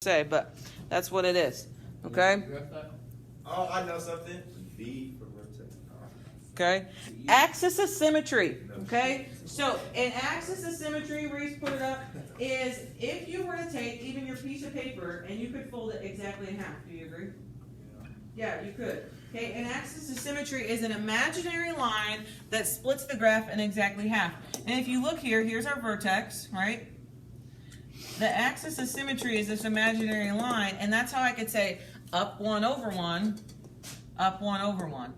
say, but that's what it is. Okay? Oh, I know something. V for vertex. Okay? Axis of symmetry. Okay? So, an axis of symmetry, Reese put it up, is if you were to take even your piece of paper and you could fold it exactly in half. Do you agree? Yeah, you could. Okay, an axis of symmetry is an imaginary line that splits the graph in exactly half. And if you look here, here's our vertex, right? The axis of symmetry is this imaginary line, and that's how I could say up 1 over 1, up 1 over 1,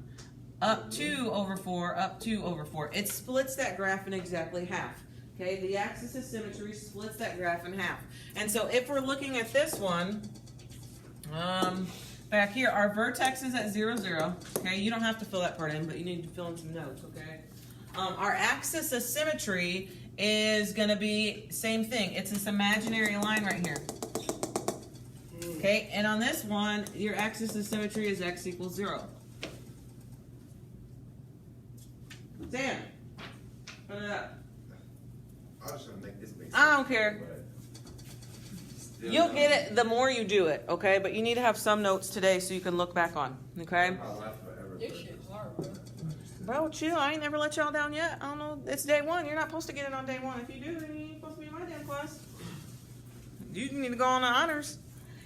up 2 over 4, up 2 over 4. It splits that graph in exactly half. Okay, the axis of symmetry splits that graph in half. And so if we're looking at this one, back here, our vertex is at 0, 0. Okay, you don't have to fill that part in, but you need to fill in some notes, okay? Our axis of symmetry is going to be same thing. It's this imaginary line right here. Okay, and on this one, your axis of symmetry is x equals 0. Sam, put it up. I was trying to make this make sense. I don't care. You'll get it the more you do it, okay? But you need to have some notes today so you can look back on, okay? This shit's hard, bro. Bro, chill. I ain't never let y'all down yet. I don't know. It's day one. You're not supposed to get it on day one. If you do, then you ain't supposed to be in my damn class. You need to go on the honors.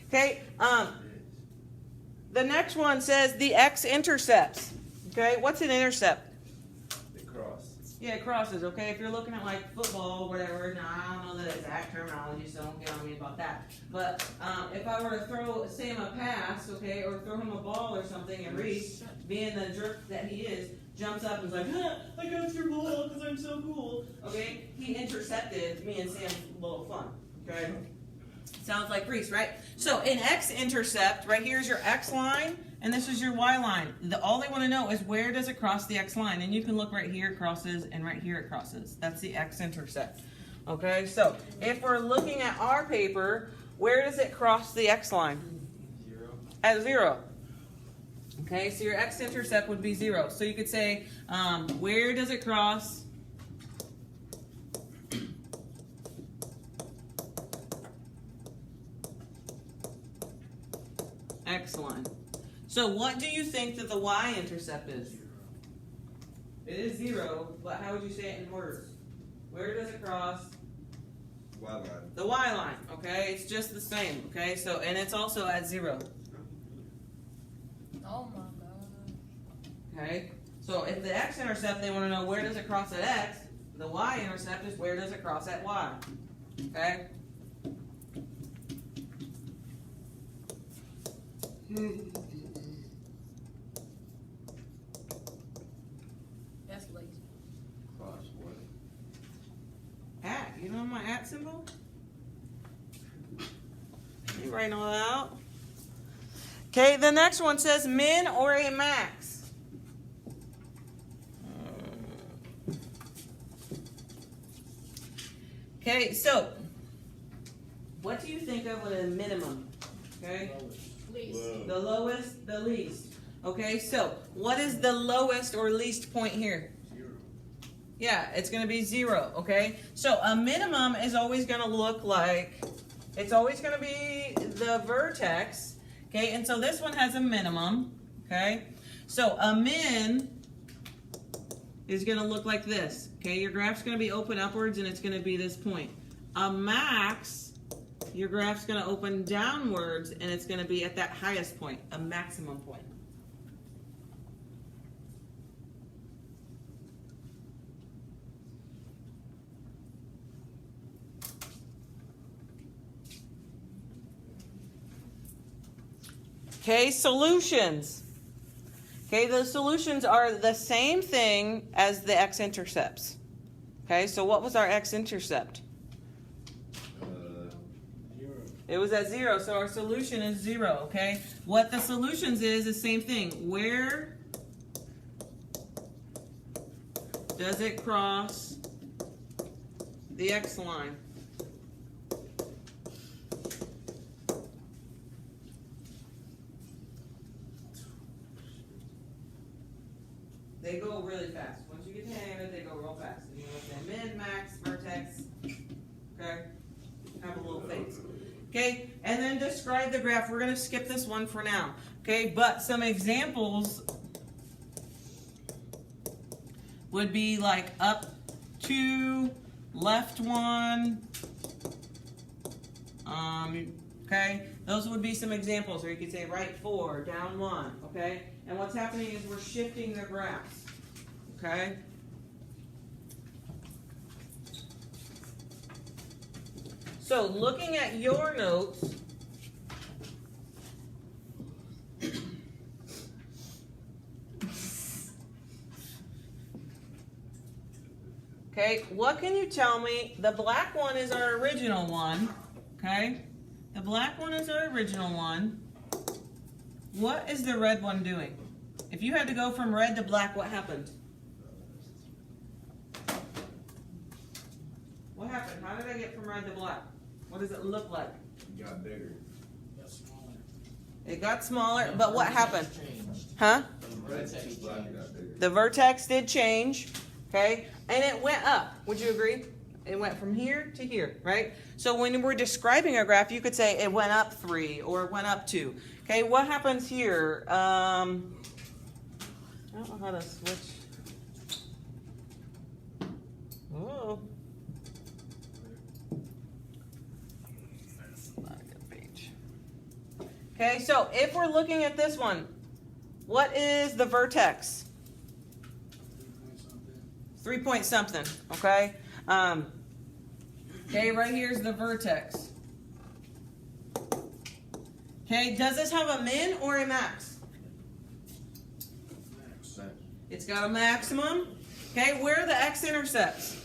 Okay. The next one says the x-intercepts. Okay. What's an intercept? They cross. Yeah, it crosses. Okay. If you're looking at like football or whatever, now I don't know the exact terminology, so don't get on me about that. But if I were to throw Sam a pass, okay, or throw him a ball or something, and Reese, being the jerk that he is, jumps up and is like, huh, I got your ball because I'm so cool. Okay, he intercepted me and Sam's little fun. Okay, sounds like Reese, right? So an x-intercept, right here is your x line, and this is your y line. All they want to know is where does it cross the x line, and you can look right here it crosses, and right here it crosses. That's the x-intercept. Okay, so if we're looking at our paper, where does it cross the x line? 0. At 0. Okay, so your x-intercept would be 0. So you could say, where does it cross? X line. So what do you think that the y-intercept is? It is 0, but how would you say it in words? Where does it cross? Y line. The y line, okay? It's just the same, okay? So, and it's also at 0. Oh my god. Okay, so if the x-intercept, they want to know where does it cross at x, the y-intercept is where does it cross at y. Okay? That's lazy. Cross what? At, you know my at symbol? You writing all that out? Okay, the next one says min or a max. Okay, so what do you think of with a minimum? Okay, Least. the lowest, the least. Okay, so what is the lowest or least point here? 0. Yeah, it's going to be 0, okay? So a minimum is always going to look like, it's always going to be the vertex, okay? And so this one has a minimum, okay? So a min is going to look like this, okay? Your graph's going to be open upwards and it's going to be this point. A max, your graph's going to open downwards and it's going to be at that highest point, a maximum point. Okay, solutions. Okay, the solutions are the same thing as the x-intercepts. Okay, so what was our x-intercept? 0. It was at 0, so our solution is 0, okay? What the solutions is the same thing. Where does it cross the x line? They go really fast. Once you get the hang of it, they go real fast. And you're going to say min, max, vertex. Okay? Have a little face. Okay? And then then describe the graph. We're going to skip this one for now. Okay, but some examples would be like up 2, left 1. Okay, those would be some examples, or you could say right 4, down 1. Okay, and what's happening is we're shifting the graphs. Okay. So looking at your notes, okay, what can you tell me? The black one is our original one, okay? The black one is our original one. What is the red one doing? If you had to go from red to black, what happened? What happened? How did I get from red to black? What does it look like? It got bigger. It got smaller, but what happened? Huh? Red to black, it got bigger. The vertex did change, okay? And it went up. Would you agree? It went from here to here, right? So when we're describing a graph, you could say it went up 3 or it went up 2. Okay, what happens here? I don't know how to switch. Oh. That's not a good page. Okay, so if we're looking at this one, what is the vertex? 3 point something, okay? Okay, right here's the vertex. Okay, does this have a min or a max? It's got a maximum. Okay, where are the x-intercepts?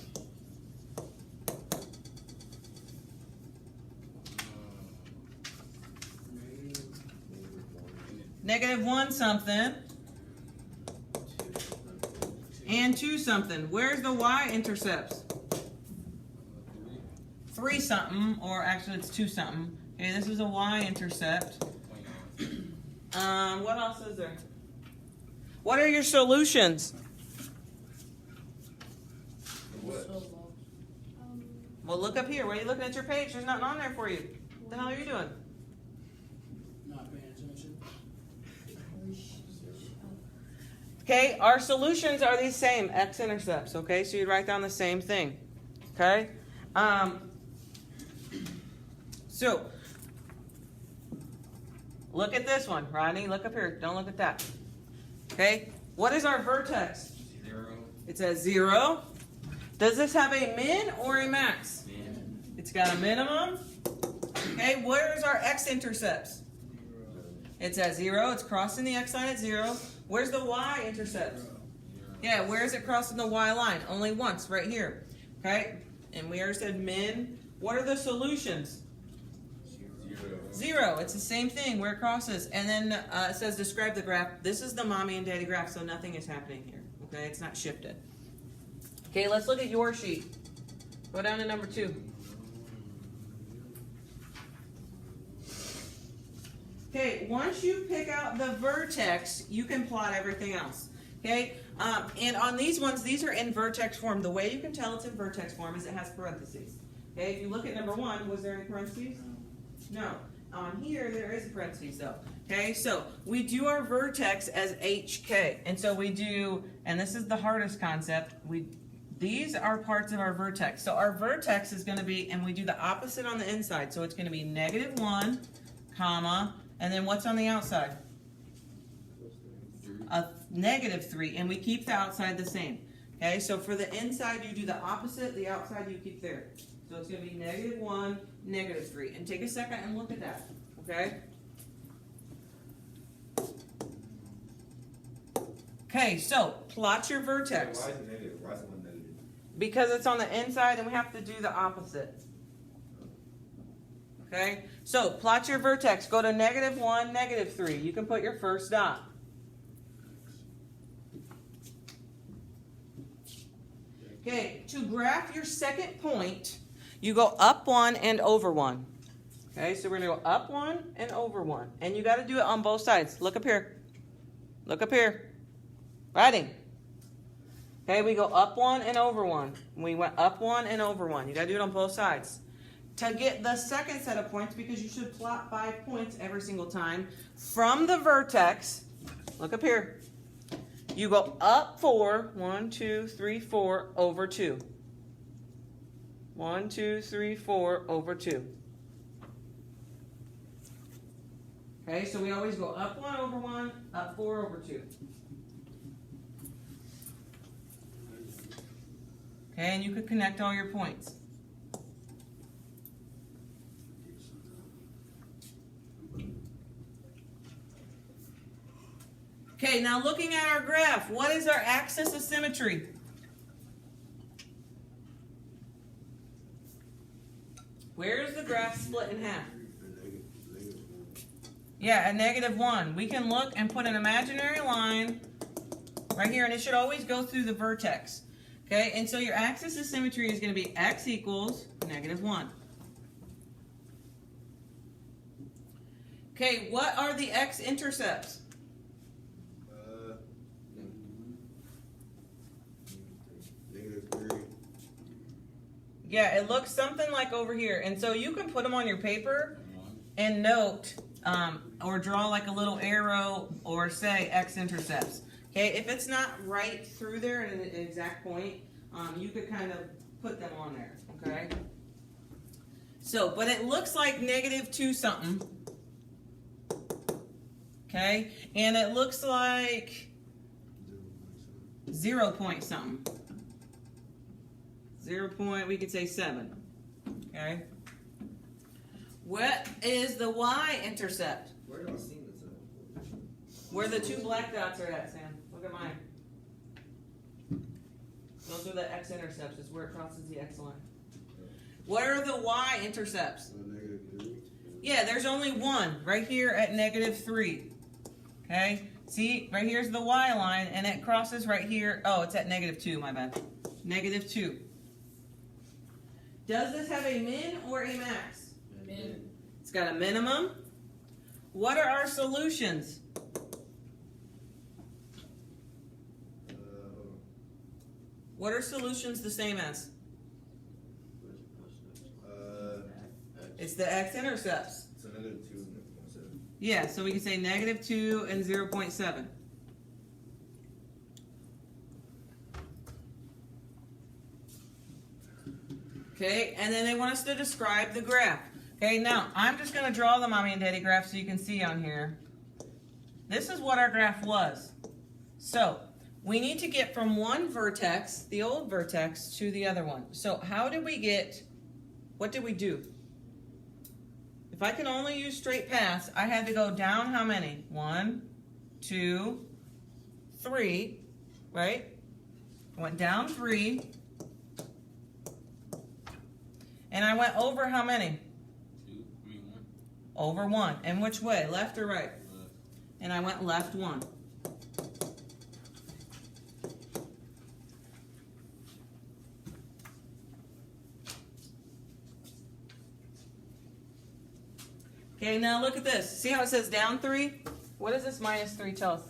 -1 something. And 2 something. Where's the y-intercepts? 3 something, or actually it's 2 something. Okay, this is a y-intercept. What else is there? What are your solutions? Well, look up here. Why are you looking at your page? There's nothing on there for you. What the hell are you doing? Not paying attention. Okay, our solutions are these same x-intercepts. Okay, so you'd write down the same thing. Okay? So, look at this one, Rodney. Look up here. Don't look at that. Okay? What is our vertex? 0. It says 0. Does this have a min or a max? Min. It's got a minimum. Okay, where's our x-intercepts? It's at 0. It's crossing the x line at 0. Where's the y-intercepts? Yeah, where is it crossing the y line? Only once, right here. Okay? And we already said min. What are the solutions? 0. It's the same thing where it crosses. And then it says describe the graph. This is the mommy and daddy graph, so nothing is happening here. Okay, it's not shifted. Okay, let's look at your sheet. Go down to number 2. Okay, once you pick out the vertex, you can plot everything else. Okay, and on these ones, these are in vertex form. The way you can tell it's in vertex form is it has parentheses. Okay, if you look at number 1, was there any parentheses? No. On here, there is a parentheses though. Okay, so we do our vertex as HK. And so we do, and this is the hardest concept, these are parts of our vertex. So our vertex is going to be, and we do the opposite on the inside. So it's going to be -1, comma, and then what's on the outside? A -3, and we keep the outside the same. Okay, so for the inside, you do the opposite, the outside you keep there. So it's going to be -1, -3. And take a second and look at that, okay? Okay, so plot your vertex. Why is it negative? Why is it one negative? Because it's on the inside and we have to do the opposite. Okay, so plot your vertex. Go to -1, -3. You can put your first dot. Okay, to graph your second point, you go up 1 and over 1. Okay, so we're going to go up 1 and over 1. And you got to do it on both sides. Look up here. Look up here. Writing. Okay, we go up 1 and over 1. We went up 1 and over 1. You got to do it on both sides. to get the second set of points, because you should plot 5 points every single time from the vertex. Look up here. You go up 4, 1, 2, 3, 4 over 2. 1, 2, 3, 4 over 2. Okay, so we always go up 1 over 1, up 4 over 2. Okay, and you could connect all your points. Okay, now looking at our graph, what is our axis of symmetry? Where is the graph split in half? Yeah, at -1. We can look and put an imaginary line right here, and it should always go through the vertex. Okay, and so your axis of symmetry is going to be x equals -1. Okay, what are the x-intercepts? -3. Yeah, it looks something like over here. And so you can put them on your paper and note or draw like a little arrow or say x-intercepts. Okay, if it's not right through there at an exact point, you could kind of put them on there, okay? So, but it looks like -2 something, okay? And it looks like 0 point something. 0 point, we could say 7, okay? What is the y-intercept? Where do I see this at? Where the 2 black dots are at, Sam. Look at mine. Those are the x-intercepts. It's where it crosses the x line. What are the y-intercepts? -3. Yeah, there's only one right here at -3. Okay? See, right here's the y line, and it crosses right here. Oh, it's at -2, my bad. -2. Does this have a min or a max? Min. It's got a minimum. What are our solutions? What are solutions the same as? It's the x-intercepts. It's a -2. Yeah, so we can say -2 and 0.7. Okay, and then they want us to describe the graph. Okay, now I'm just going to draw the mommy and daddy graph so you can see on here. This is what our graph was. So we need to get from one vertex, the old vertex, to the other one. So how did we get, what did we do? If I can only use straight paths, I had to go down how many? 1, 2, 3, right? I went down 3. And I went over how many? 2, 3, 1. Over 1. And which way? Left or right? Left. And I went left 1. Okay, now look at this. See how it says down 3? What does this -3 tell us?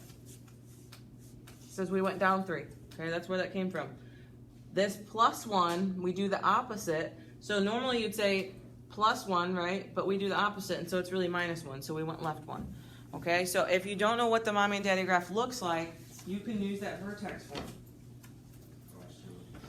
It says we went down 3. Okay, that's where that came from. This +1, we do the opposite. So normally you'd say +1, right? But we do the opposite, and so it's really -1. So we went left 1. Okay, so if you don't know what the mommy and daddy graph looks like, you can use that vertex form.